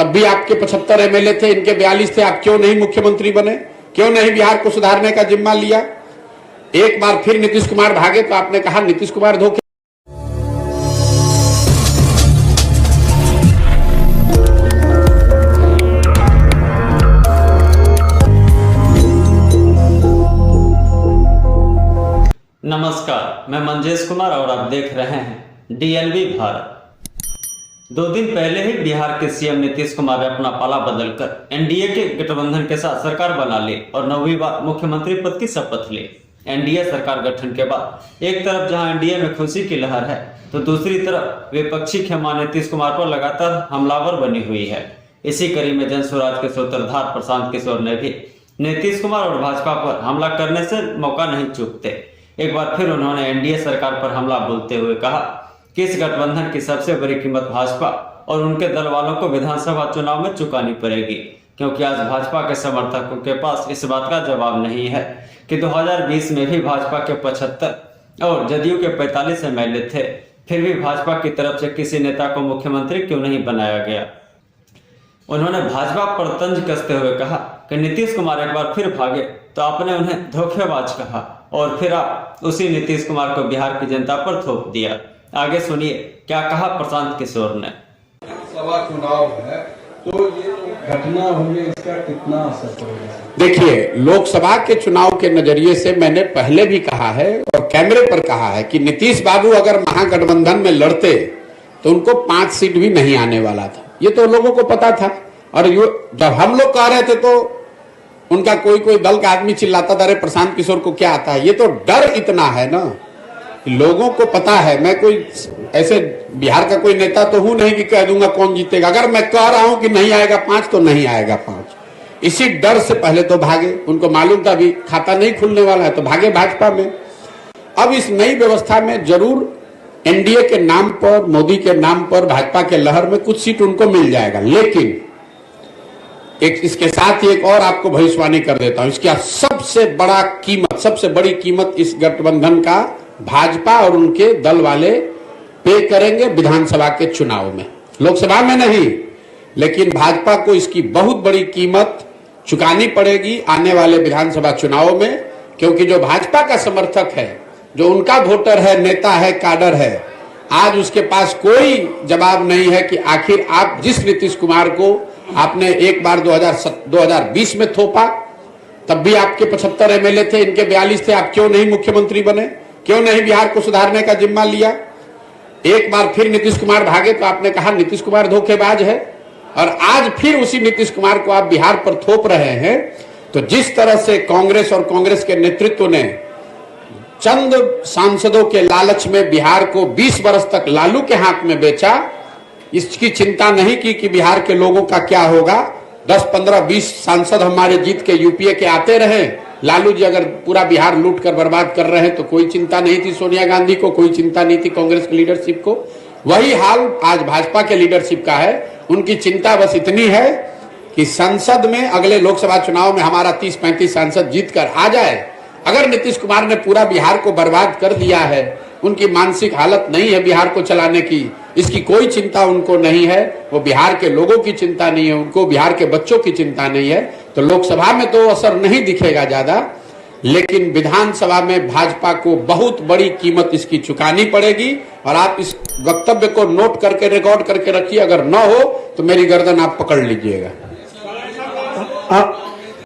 तब भी आपके 75 एमएलए थे, इनके 42 थे। आप क्यों नहीं मुख्यमंत्री बने? क्यों नहीं बिहार को सुधारने का जिम्मा लिया? एक बार फिर नीतीश कुमार भागे तो आपने कहा नीतीश कुमार धोखे। नमस्कार, मैं मंजेश कुमार और आप देख रहे हैं डीएलवी भारत। 2 दिन पहले ही बिहार के सीएम नीतीश कुमार ने अपना पाला बदलकर एनडीए के गठबंधन के साथ सरकार बना ली और 9वीं बार मुख्यमंत्री पद की शपथ ली। एनडीए सरकार गठन के बाद एक तरफ जहां एनडीए में खुशी की लहर है, तो दूसरी तरफ विपक्षी खेमा नीतीश कुमार पर लगातार हमलावर बनी हुई है। इसी कड़ी में जन स्वराज के सूत्रधार प्रशांत किशोर ने भी नीतीश कुमार और भाजपा पर हमला करने से मौका नहीं चूकते। एक बार फिर उन्होंने एनडीए सरकार पर हमला बोलते हुए कहा कि इस गठबंधन की सबसे बड़ी कीमत भाजपा और उनके दल वालों को विधानसभा चुनाव में चुकानी पड़ेगी, क्योंकि आज भाजपा के समर्थकों के पास इस बात का जवाब नहीं है कि 2020 में भी भाजपा के 75 और जदयू के 45 एमएलए थे, फिर भी भाजपा की तरफ से किसी नेता को मुख्यमंत्री क्यों नहीं बनाया गया। उन्होंने भाजपा पर तंज कसते हुए कहा कि नीतीश कुमार एक बार फिर भागे तो आपने उन्हें धोखेबाज कहा और फिर आप उसी नीतीश कुमार को बिहार की जनता पर थोप दिया। आगे सुनिए क्या कहा प्रशांत किशोर ने। सभा चुनाव है तो ये घटना हुई, इसका कितना असर पड़ेगा? देखिए, लोकसभा के चुनाव के नजरिए से मैंने पहले भी कहा है और कैमरे पर कहा है कि नीतीश बाबू अगर महागठबंधन में लड़ते तो उनको 5 सीट भी नहीं आने वाला था। ये तो लोगों को पता था। और जब हम लोग कह रहे थे तो उनका कोई दल का आदमी चिल्लाता था, अरे प्रशांत किशोर को क्या आता है। ये तो डर इतना है ना, लोगों को पता है। मैं कोई ऐसे बिहार का कोई नेता तो हूं नहीं कि कह दूंगा कौन जीतेगा। अगर मैं कह रहा हूं कि नहीं आएगा 5 तो नहीं आएगा 5। इसी डर से पहले तो भागे। उनको मालूम था भी खाता नहीं खुलने वाला है तो भागे भाजपा में। अब इस नई व्यवस्था में जरूर एनडीए के नाम पर, मोदी के नाम पर भाजपा के लहर में कुछ सीट उनको मिल जाएगा। लेकिन इसके साथ ही एक और आपको भविष्यवाणी कर देता हूं। इसका सबसे बड़ी कीमत इस गठबंधन का भाजपा और उनके दल वाले पे करेंगे विधानसभा के चुनाव में। लोकसभा में नहीं, लेकिन भाजपा को इसकी बहुत बड़ी कीमत चुकानी पड़ेगी आने वाले विधानसभा चुनाव में, क्योंकि जो भाजपा का समर्थक है, जो उनका वोटर है, नेता है, काडर है, आज उसके पास कोई जवाब नहीं है कि आखिर आप जिस नीतीश कुमार को आपने एक बार 2020 में थोपा, तब भी आपके 75 एमएलए थे, इनके 42 थे। आप क्यों नहीं मुख्यमंत्री बने? क्यों नहीं बिहार को सुधारने का जिम्मा लिया? एक बार फिर नीतीश कुमार भागे तो आपने कहा नीतीश कुमार धोखेबाज है। और आज फिर उसी नीतीश कुमार को आप बिहार पर थोप रहे हैं। तो जिस तरह से कांग्रेस और कांग्रेस के नेतृत्व ने चंद सांसदों के लालच में बिहार को 20 वर्ष तक लालू के हाथ में बेचा, इसकी चिंता नहीं की कि बिहार के लोगों का क्या होगा। 10, 15, 20 सांसद हमारे जीत के यूपीए के आते रहे। लालू जी अगर पूरा बिहार लूट कर बर्बाद कर रहे हैं तो कोई चिंता नहीं थी सोनिया गांधी को, कोई चिंता नहीं थी कांग्रेस की लीडरशिप को। वही हाल आज भाजपा के लीडरशिप का है। उनकी चिंता बस इतनी है कि संसद में अगले लोकसभा चुनाव में हमारा 30-35 सांसद जीत कर आ जाए। अगर नीतीश कुमार ने पूरा बिहार को बर्बाद कर दिया है, उनकी मानसिक हालत नहीं है बिहार को चलाने की, इसकी कोई चिंता उनको नहीं है। वो बिहार के लोगों की चिंता नहीं है, उनको बिहार के बच्चों की चिंता नहीं है। तो लोकसभा में तो असर नहीं दिखेगा ज्यादा, लेकिन विधानसभा में भाजपा को बहुत बड़ी कीमत इसकी चुकानी पड़ेगी। और आप इस वक्तव्य को नोट करके रिकॉर्ड करके रखिए, अगर न हो तो मेरी गर्दन आप पकड़ लीजिएगा।